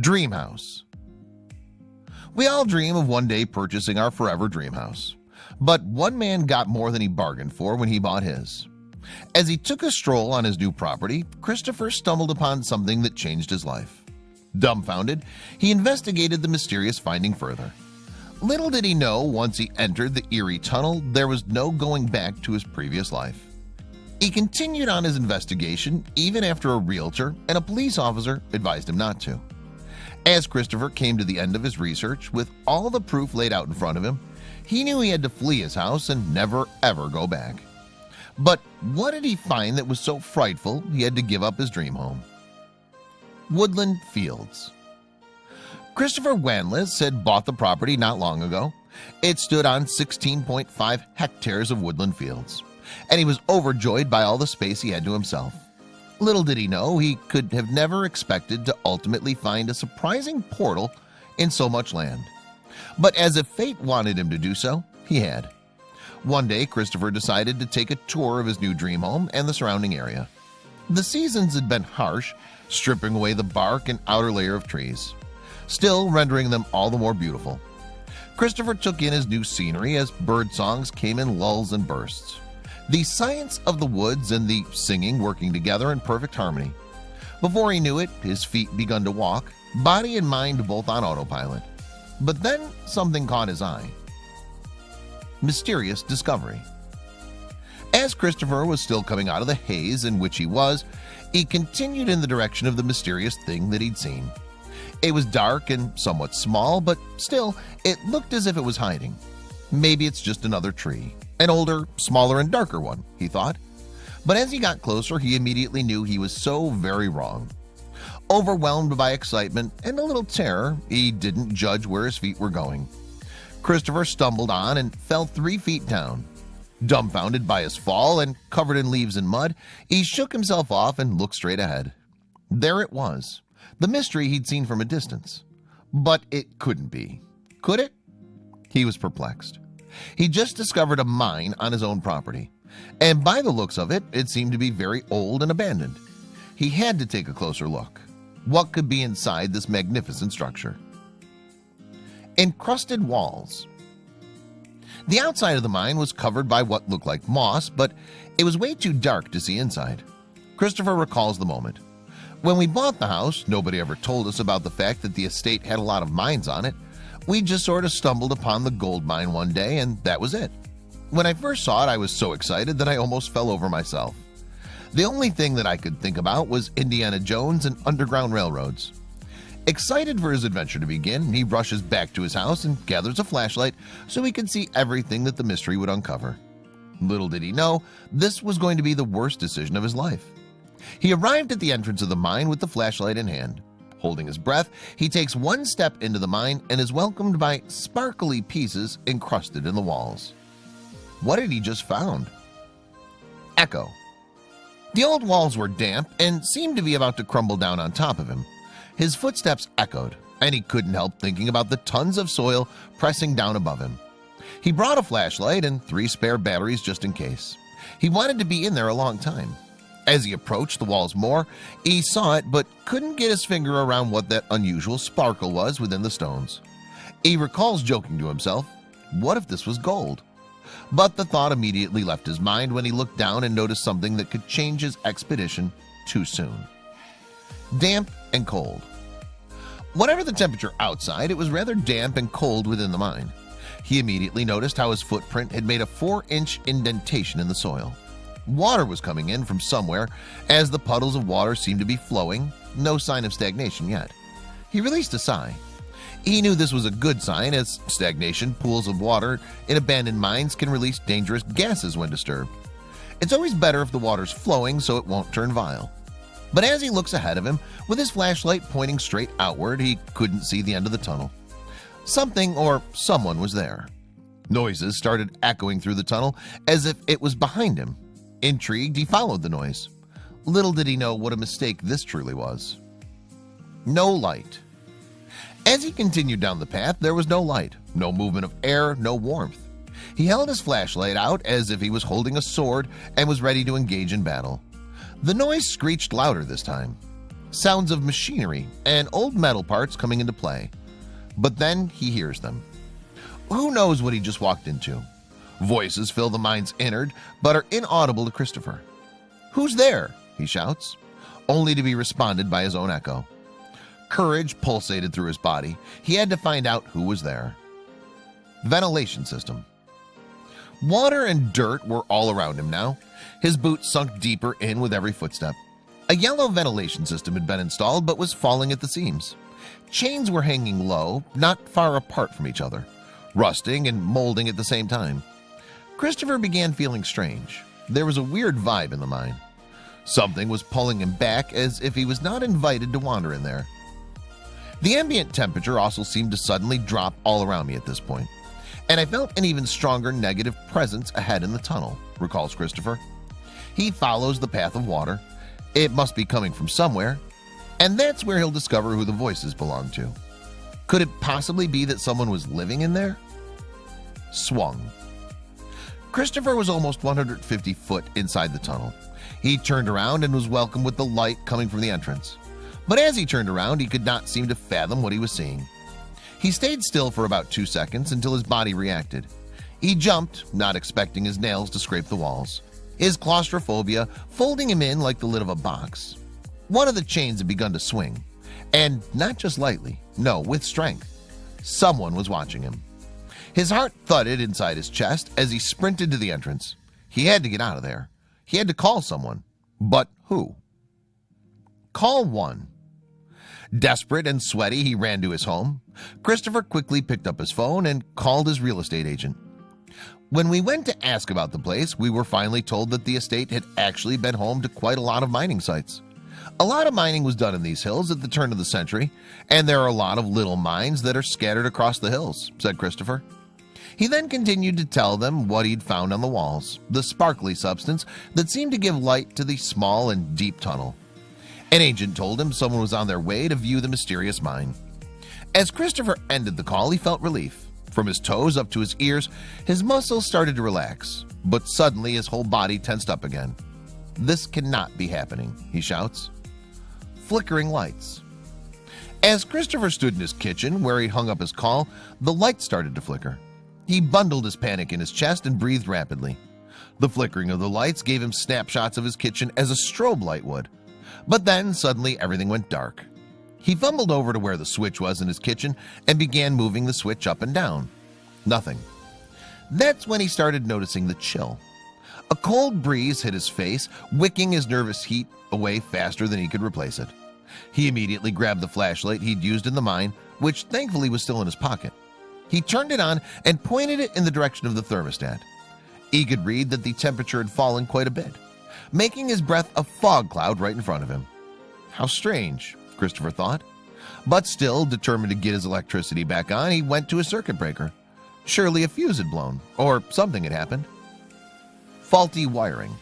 Dream house. We all dream of one day purchasing our forever dream house. But one man got more than he bargained for when he bought his. As he took a stroll on his new property, Christopher stumbled upon something that changed his life. Dumbfounded, he investigated the mysterious finding further. Little did he know, once he entered the eerie tunnel, there was no going back to his previous life. He continued on his investigation even after a realtor and a police officer advised him not to. As Christopher came to the end of his research with all the proof laid out in front of him, he knew he had to flee his house and never ever go back. But what did he find that was so frightful he had to give up his dream home? Woodland fields. Christopher Wanlis had bought the property not long ago. It stood on 16.5 hectares of woodland fields, and he was overjoyed by all the space he had to himself. Little did he know, he could have never expected to ultimately find a surprising portal in so much land. But as if fate wanted him to do so, he had. One day, Christopher decided to take a tour of his new dream home and the surrounding area. The seasons had been harsh, stripping away the bark and outer layer of trees, still rendering them all the more beautiful. Christopher took in his new scenery as bird songs came in lulls and bursts. The science of the woods and the singing working together in perfect harmony. Before he knew it, his feet begun to walk, body and mind both on autopilot. But then something caught his eye. Mysterious discovery. As Christopher was still coming out of the haze in which he was, he continued in the direction of the mysterious thing that he'd seen. It was dark and somewhat small, but still, it looked as if it was hiding. Maybe it's just another tree, an older, smaller, and darker one, he thought. But as he got closer, he immediately knew he was so very wrong. Overwhelmed by excitement and a little terror, he didn't judge where his feet were going. Christopher stumbled on and fell 3 feet down. Dumbfounded by his fall and covered in leaves and mud, he shook himself off and looked straight ahead. There it was, the mystery he'd seen from a distance. But it couldn't be. Could it? He was perplexed. He just discovered a mine on his own property, and by the looks of it, it seemed to be very old and abandoned. He had to take a closer look. What could be inside this magnificent structure? Encrusted walls. The outside of the mine was covered by what looked like moss, but it was way too dark to see inside. Christopher recalls the moment. When we bought the house, nobody ever told us about the fact that the estate had a lot of mines on it. We just sort of stumbled upon the gold mine one day, and that was it. When I first saw it, I was so excited that I almost fell over myself. The only thing that I could think about was Indiana Jones and Underground Railroads. Excited for his adventure to begin, he rushes back to his house and gathers a flashlight so he could see everything that the mystery would uncover. Little did he know, this was going to be the worst decision of his life. He arrived at the entrance of the mine with the flashlight in hand. Holding his breath, he takes one step into the mine and is welcomed by sparkly pieces encrusted in the walls. What had he just found? Echo. The old walls were damp and seemed to be about to crumble down on top of him. His footsteps echoed, and he couldn't help thinking about the tons of soil pressing down above him. He brought a flashlight and 3 spare batteries just in case. He wanted to be in there a long time. As he approached the walls more, he saw it but couldn't get his finger around what that unusual sparkle was within the stones. He recalls joking to himself, what if this was gold? But the thought immediately left his mind when he looked down and noticed something that could change his expedition too soon. Damp and cold. Whatever the temperature outside, it was rather damp and cold within the mine. He immediately noticed how his footprint had made a 4-inch indentation in the soil. Water was coming in from somewhere, as the puddles of water seemed to be flowing, no sign of stagnation yet. He released a sigh. He knew this was a good sign, as stagnation, pools of water in abandoned mines can release dangerous gases when disturbed. It's always better if the water's flowing so it won't turn vile. But as he looks ahead of him, with his flashlight pointing straight outward, he couldn't see the end of the tunnel. Something or someone was there. Noises started echoing through the tunnel as if it was behind him. Intrigued, he followed the noise. Little did he know what a mistake this truly was. No light. As he continued down the path, there was no light, no movement of air, no warmth. He held his flashlight out as if he was holding a sword and was ready to engage in battle. The noise screeched louder this time. sounds of machinery and old metal parts coming into play. But then he hears them. Who knows what he just walked into? Voices fill the mind's innard but are inaudible to Christopher. "Who's there?" he shouts, only to be responded by his own echo. Courage pulsated through his body. He had to find out who was there. Ventilation system. Water and dirt were all around him now. His boots sunk deeper in with every footstep. A yellow ventilation system had been installed but was falling at the seams. Chains were hanging low, not far apart from each other, rusting and molding at the same time. Christopher began feeling strange. There was a weird vibe in the mine. Something was pulling him back as if he was not invited to wander in there. The ambient temperature also seemed to suddenly drop all around me at this point, and I felt an even stronger negative presence ahead in the tunnel, recalls Christopher. He follows the path of water. It must be coming from somewhere, and that's where he'll discover who the voices belong to. Could it possibly be that someone was living in there? Swung. Christopher was almost 150 foot inside the tunnel. He turned around and was welcomed with the light coming from the entrance. But as he turned around, he could not seem to fathom what he was seeing. He stayed still for about 2 seconds until his body reacted. He jumped, not expecting his nails to scrape the walls, his claustrophobia folding him in like the lid of a box. One of the chains had begun to swing, and not just lightly, no, with strength. Someone was watching him. His heart thudded inside his chest as he sprinted to the entrance. He had to get out of there. He had to call someone. But who? Call one. Desperate and sweaty, he ran to his home. Christopher quickly picked up his phone and called his real estate agent. When we went to ask about the place, we were finally told that the estate had actually been home to quite a lot of mining sites. A lot of mining was done in these hills at the turn of the century, and there are a lot of little mines that are scattered across the hills, said Christopher. He then continued to tell them what he'd found on the walls, the sparkly substance that seemed to give light to the small and deep tunnel. An agent told him someone was on their way to view the mysterious mine. As Christopher ended the call, he felt relief. From his toes up to his ears, his muscles started to relax, but suddenly his whole body tensed up again. "This cannot be happening," he shouts. Flickering lights. As Christopher stood in his kitchen where he hung up his call, the light started to flicker. He bundled his panic in his chest and breathed rapidly. The flickering of the lights gave him snapshots of his kitchen as a strobe light would. But then suddenly everything went dark. He fumbled over to where the switch was in his kitchen and began moving the switch up and down. Nothing. That's when he started noticing the chill. A cold breeze hit his face, wicking his nervous heat away faster than he could replace it. He immediately grabbed the flashlight he'd used in the mine, which thankfully was still in his pocket. He turned it on and pointed it in the direction of the thermostat. He could read that the temperature had fallen quite a bit, making his breath a fog cloud right in front of him. How strange, Christopher thought. But still determined to get his electricity back on, he went to a circuit breaker. Surely a fuse had blown, or something had happened. Faulty wiring.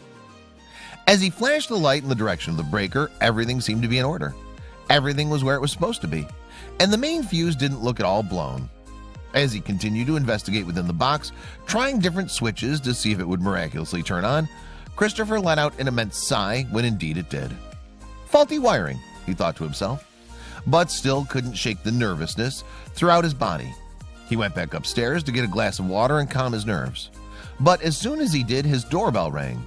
As he flashed the light in the direction of the breaker, everything seemed to be in order. Everything was where it was supposed to be, and the main fuse didn't look at all blown. As he continued to investigate within the box, trying different switches to see if it would miraculously turn on, Christopher let out an immense sigh when indeed it did. Faulty wiring, he thought to himself, but still couldn't shake the nervousness throughout his body. He went back upstairs to get a glass of water and calm his nerves. But as soon as he did, his doorbell rang.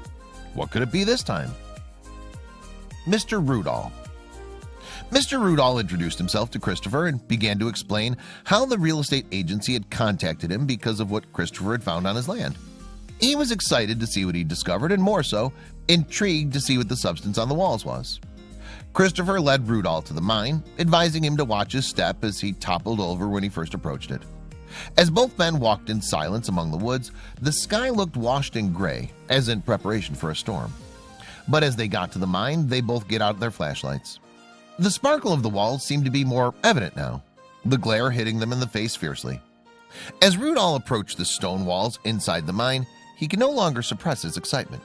What could it be this time? Mr. Rudall. Mr. Rudall introduced himself to Christopher and began to explain how the real estate agency had contacted him because of what Christopher had found on his land. He was excited to see what he'd discovered and more so, intrigued to see what the substance on the walls was. Christopher led Rudall to the mine, advising him to watch his step as he toppled over when he first approached it. As both men walked in silence among the woods, the sky looked washed in gray, as in preparation for a storm. But as they got to the mine, they both get out their flashlights. The sparkle of the walls seemed to be more evident now, the glare hitting them in the face fiercely. As Rudall approached the stone walls inside the mine, he could no longer suppress his excitement.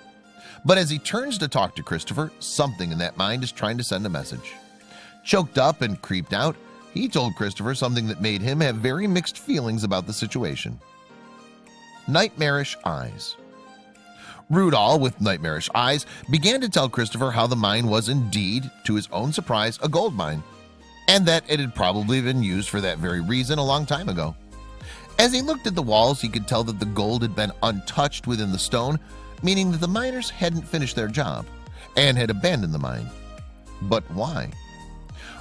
But as he turns to talk to Christopher, something in that mind is trying to send a message. Choked up and creeped out, he told Christopher something that made him have very mixed feelings about the situation. Nightmarish eyes. Rudolph, with nightmarish eyes, began to tell Christopher how the mine was indeed, to his own surprise, a gold mine, and that it had probably been used for that very reason a long time ago. As he looked at the walls, he could tell that the gold had been untouched within the stone, meaning that the miners hadn't finished their job and had abandoned the mine. But why?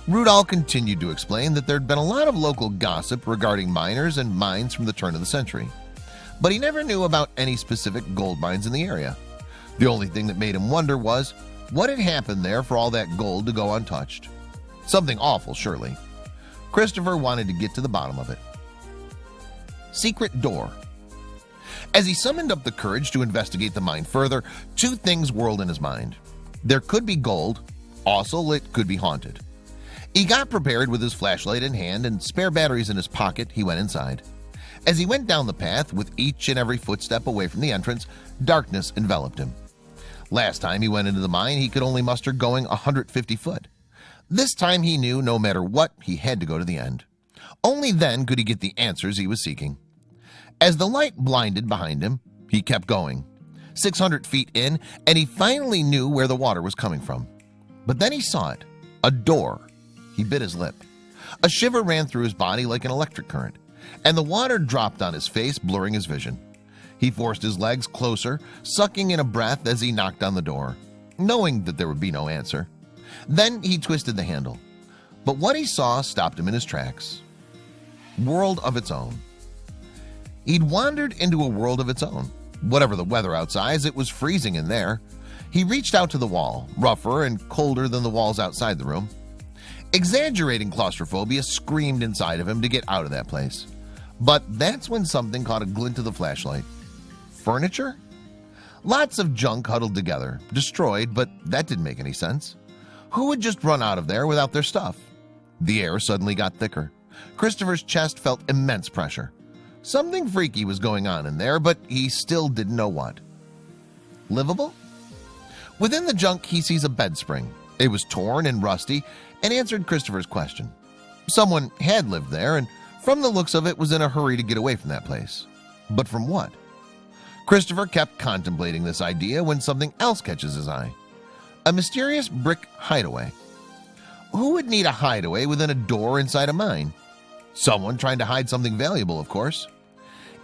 Rudolph continued to explain that there'd been a lot of local gossip regarding miners and mines from the turn of the century, but he never knew about any specific gold mines in the area. The only thing that made him wonder was what had happened there for all that gold to go untouched. Something awful, surely. Christopher wanted to get to the bottom of it. Secret door. As he summoned up the courage to investigate the mine further, two things whirled in his mind. There could be gold, also it could be haunted. He got prepared with his flashlight in hand and spare batteries in his pocket. He went inside. As he went down the path, with each and every footstep away from the entrance, darkness enveloped him. Last time he went into the mine, he could only muster going 150 foot. This time he knew no matter what, he had to go to the end. Only then could he get the answers he was seeking. As the light blinded behind him, he kept going. 600 feet in, and he finally knew where the water was coming from. But then he saw it, a door. He bit his lip. A shiver ran through his body like an electric current, and the water dropped on his face, blurring his vision. He forced his legs closer, sucking in a breath as he knocked on the door, knowing that there would be no answer. Then he twisted the handle. But what he saw stopped him in his tracks. World of its own. He'd wandered into a world of its own. Whatever the weather outside, it was freezing in there. He reached out to the wall, rougher and colder than the walls outside the room. Exaggerating claustrophobia screamed inside of him to get out of that place. But that's when something caught a glint of the flashlight. Furniture? Lots of junk huddled together, destroyed, but that didn't make any sense. Who would just run out of there without their stuff? The air suddenly got thicker. Christopher's chest felt immense pressure. Something freaky was going on in there, but he still didn't know what. Livable? Within the junk, he sees a bed spring. It was torn and rusty and answered Christopher's question. Someone had lived there, and from the looks of it was in a hurry to get away from that place. But from what? Christopher kept contemplating this idea when something else catches his eye. A mysterious brick hideaway. Who would need a hideaway within a door inside a mine? Someone trying to hide something valuable, of course.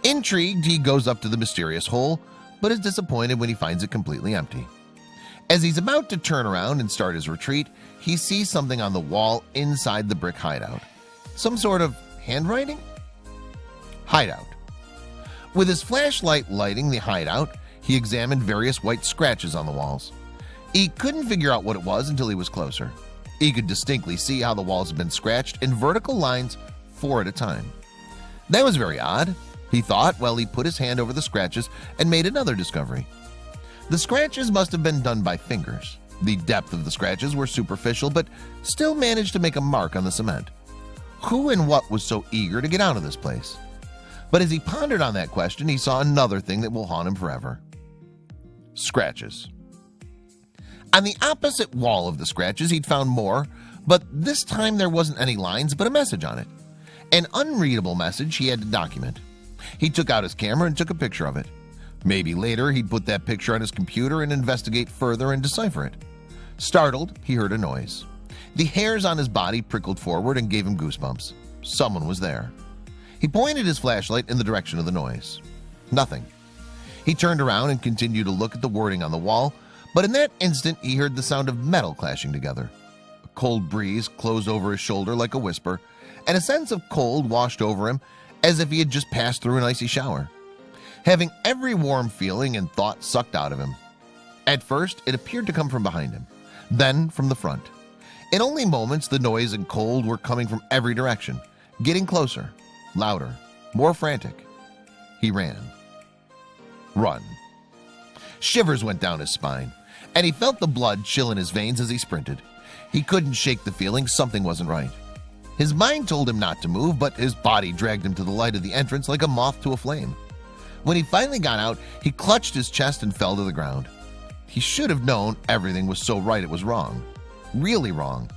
Intrigued, he goes up to the mysterious hole, but is disappointed when he finds it completely empty. As he's about to turn around and start his retreat, he sees something on the wall inside the brick hideout. Some sort of handwriting? Hideout. With his flashlight lighting the hideout, he examined various white scratches on the walls. He couldn't figure out what it was until he was closer. He could distinctly see how the walls had been scratched in vertical lines, 4 at a time. That was very odd, he thought, while he put his hand over the scratches and made another discovery. The scratches must have been done by fingers. The depth of the scratches were superficial, but still managed to make a mark on the cement. Who and what was so eager to get out of this place? But as he pondered on that question, he saw another thing that will haunt him forever. Scratches. On the opposite wall of the scratches, he'd found more, but this time there wasn't any lines, but a message on it. An unreadable message he had to document. He took out his camera and took a picture of it. Maybe later he'd put that picture on his computer and investigate further and decipher it. Startled, he heard a noise. The hairs on his body prickled forward and gave him goosebumps. Someone was there. He pointed his flashlight in the direction of the noise. Nothing. He turned around and continued to look at the wording on the wall, but in that instant he heard the sound of metal clashing together. A cold breeze closed over his shoulder like a whisper, and a sense of cold washed over him as if he had just passed through an icy shower, having every warm feeling and thought sucked out of him. At first, it appeared to come from behind him, then from the front. In only moments, the noise and cold were coming from every direction, getting closer, louder, more frantic. He ran. Run. Shivers went down his spine, and he felt the blood chill in his veins as he sprinted. He couldn't shake the feeling something wasn't right. His mind told him not to move, but his body dragged him to the light of the entrance like a moth to a flame. When he finally got out, he clutched his chest and fell to the ground. He should have known everything was so right it was wrong. Really wrong.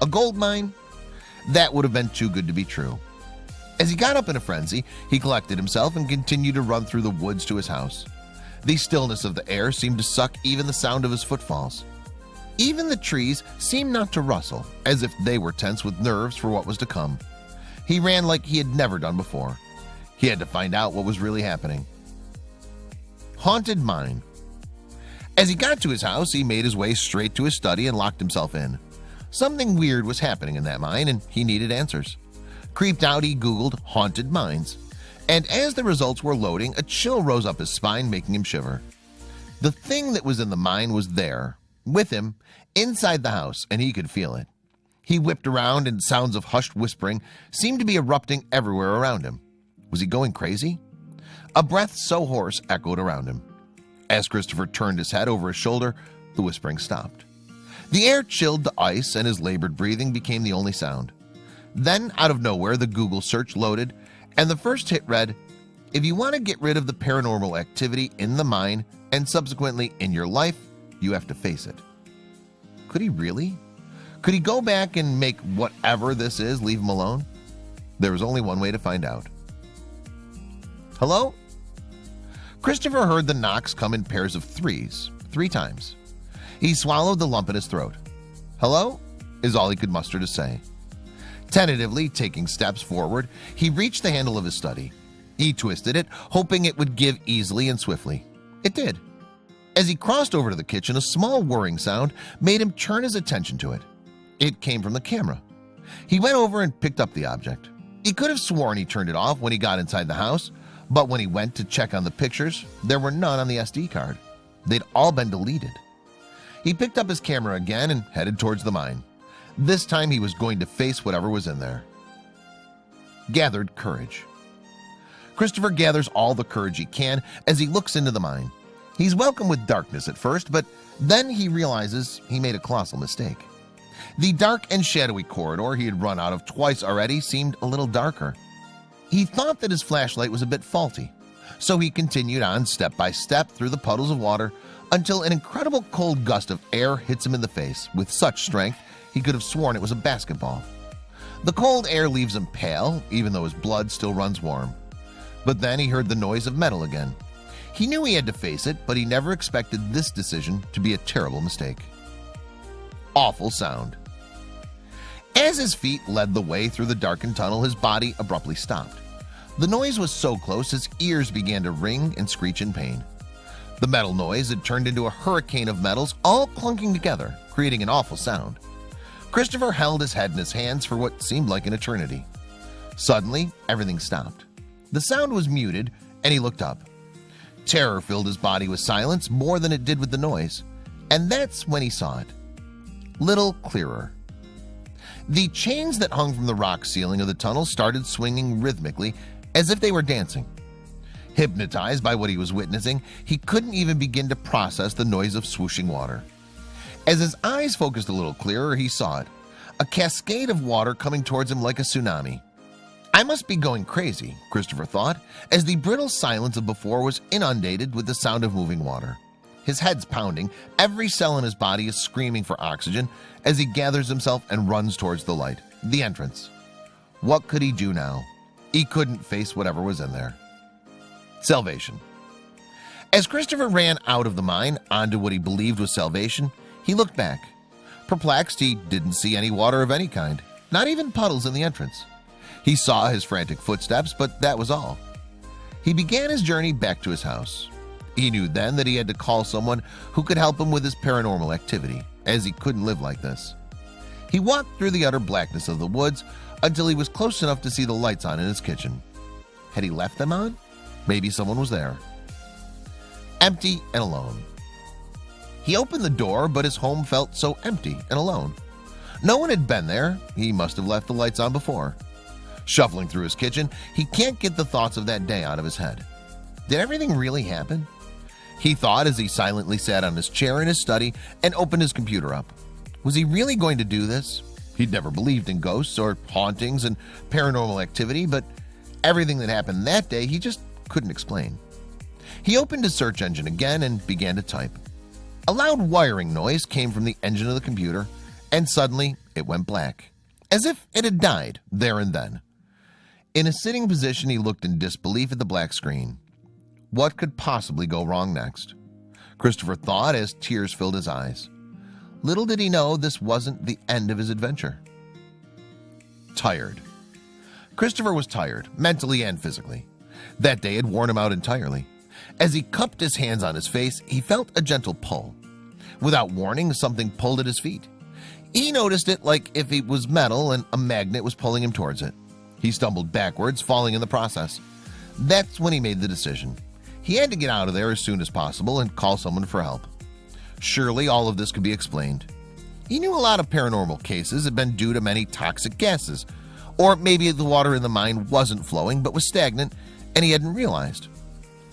A gold mine? That would have been too good to be true. As he got up in a frenzy, he collected himself and continued to run through the woods to his house. The stillness of the air seemed to suck even the sound of his footfalls. Even the trees seemed not to rustle, as if they were tense with nerves for what was to come. He ran like he had never done before. He had to find out what was really happening. Haunted mine. As he got to his house, he made his way straight to his study and locked himself in. Something weird was happening in that mine, and he needed answers. Creeped out, he Googled haunted mines. And as the results were loading, a chill rose up his spine, making him shiver. The thing that was in the mine was there, with him, inside the house, and he could feel it. He whipped around, and sounds of hushed whispering seemed to be erupting everywhere around him. Was he going crazy? A breath so hoarse echoed around him. As Christopher turned his head over his shoulder, the whispering stopped. The air chilled to ice, and his labored breathing became the only sound. Then, out of nowhere, the Google search loaded, and the first hit read, "If you want to get rid of the paranormal activity in the mine and subsequently in your life, you have to face it." Could he really? Could he go back and make whatever this is leave him alone? There was only one way to find out. Hello? Christopher heard the knocks come in pairs of threes, 3 times. He swallowed the lump in his throat. "Hello?" is all he could muster to say. Tentatively taking steps forward, he reached the handle of his study. He twisted it, hoping it would give easily and swiftly. It did. As he crossed over to the kitchen, a small whirring sound made him turn his attention to it. It came from the camera. He went over and picked up the object. He could have sworn he turned it off when he got inside the house, but when he went to check on the pictures, there were none on the SD card. They'd all been deleted. He picked up his camera again and headed towards the mine. This time he was going to face whatever was in there. Gathered courage. Christopher gathers all the courage he can as he looks into the mine. He's welcomed with darkness at first, but then he realizes he made a colossal mistake. The dark and shadowy corridor he had run out of twice already seemed a little darker. He thought that his flashlight was a bit faulty, so he continued on step by step through the puddles of water until an incredible cold gust of air hits him in the face with such strength he could have sworn it was a basketball. The cold air leaves him pale, even though his blood still runs warm. But then he heard the noise of metal again. He knew he had to face it, but he never expected this decision to be a terrible mistake. Awful sound. As his feet led the way through the darkened tunnel, his body abruptly stopped. The noise was so close his ears began to ring and screech in pain. The metal noise had turned into a hurricane of metals all clunking together, creating an awful sound. Christopher held his head in his hands for what seemed like an eternity. Suddenly, everything stopped. The sound was muted, and he looked up. Terror filled his body with silence more than it did with the noise, and that's when he saw it. Little clearer. The chains that hung from the rock ceiling of the tunnel started swinging rhythmically as if they were dancing. Hypnotized by what he was witnessing, he couldn't even begin to process the noise of swooshing water. As his eyes focused a little clearer, he saw it, a cascade of water coming towards him like a tsunami. I must be going crazy, Christopher thought, as the brittle silence of before was inundated with the sound of moving water. His head's pounding, every cell in his body is screaming for oxygen as he gathers himself and runs towards the light, the entrance. What could he do now? He couldn't face whatever was in there. Salvation. As Christopher ran out of the mine onto what he believed was salvation, he looked back. Perplexed, he didn't see any water of any kind, not even puddles in the entrance. He saw his frantic footsteps, but that was all. He began his journey back to his house. He knew then that he had to call someone who could help him with his paranormal activity, as he couldn't live like this. He walked through the utter blackness of the woods until he was close enough to see the lights on in his kitchen. Had he left them on? Maybe someone was there. Empty and alone. He opened the door, but his home felt so empty and alone. No one had been there. He must have left the lights on before. Shuffling through his kitchen, he can't get the thoughts of that day out of his head. Did everything really happen? He thought as he silently sat on his chair in his study and opened his computer up. Was he really going to do this? He'd never believed in ghosts or hauntings and paranormal activity, but everything that happened that day he just couldn't explain. He opened his search engine again and began to type. A loud wiring noise came from the engine of the computer, and suddenly it went black, as if it had died there and then. In a sitting position, he looked in disbelief at the black screen. What could possibly go wrong next? Christopher thought as tears filled his eyes. Little did he know this wasn't the end of his adventure. Tired. Christopher was tired, mentally and physically. That day had worn him out entirely. As he cupped his hands on his face, he felt a gentle pull. Without warning, something pulled at his feet. He noticed it like if it was metal and a magnet was pulling him towards it. He stumbled backwards, falling in the process. That's when he made the decision. He had to get out of there as soon as possible and call someone for help. Surely all of this could be explained. He knew a lot of paranormal cases had been due to many toxic gases, or maybe the water in the mine wasn't flowing but was stagnant and he hadn't realized.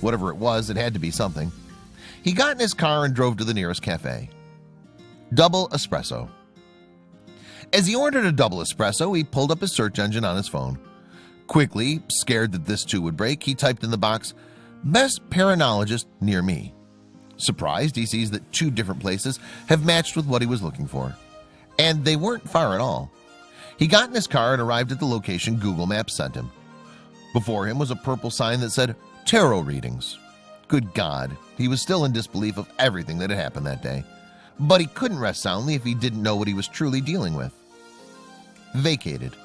Whatever it was, it had to be something. He got in his car and drove to the nearest cafe. Double espresso. As he ordered a double espresso, he pulled up his search engine on his phone. Quickly, scared that this too would break, he typed in the box, "Best paranologist near me." Surprised, he sees that 2 different places have matched with what he was looking for. And they weren't far at all. He got in his car and arrived at the location Google Maps sent him. Before him was a purple sign that said, "Tarot readings." Good God, he was still in disbelief of everything that had happened that day. But he couldn't rest soundly if he didn't know what he was truly dealing with. Vacated.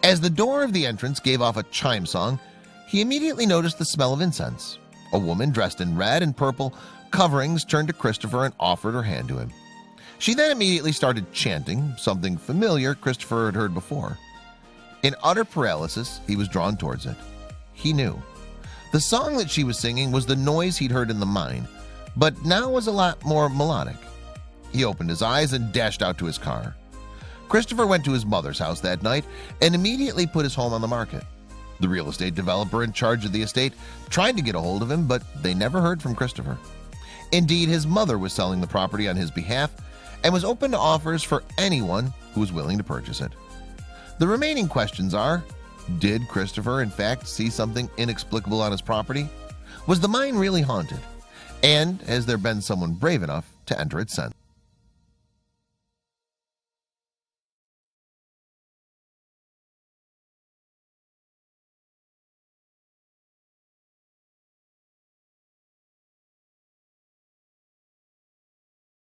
As the door of the entrance gave off a chime song, he immediately noticed the smell of incense. A woman dressed in red and purple coverings turned to Christopher and offered her hand to him. She then immediately started chanting, something familiar Christopher had heard before. In utter paralysis, he was drawn towards it. He knew. The song that she was singing was the noise he'd heard in the mine, but now was a lot more melodic. He opened his eyes and dashed out to his car. Christopher went to his mother's house that night and immediately put his home on the market. The real estate developer in charge of the estate tried to get a hold of him, but they never heard from Christopher. Indeed, his mother was selling the property on his behalf and was open to offers for anyone who was willing to purchase it. The remaining questions are, did Christopher in fact see something inexplicable on his property? Was the mine really haunted? And has there been someone brave enough to enter its scent?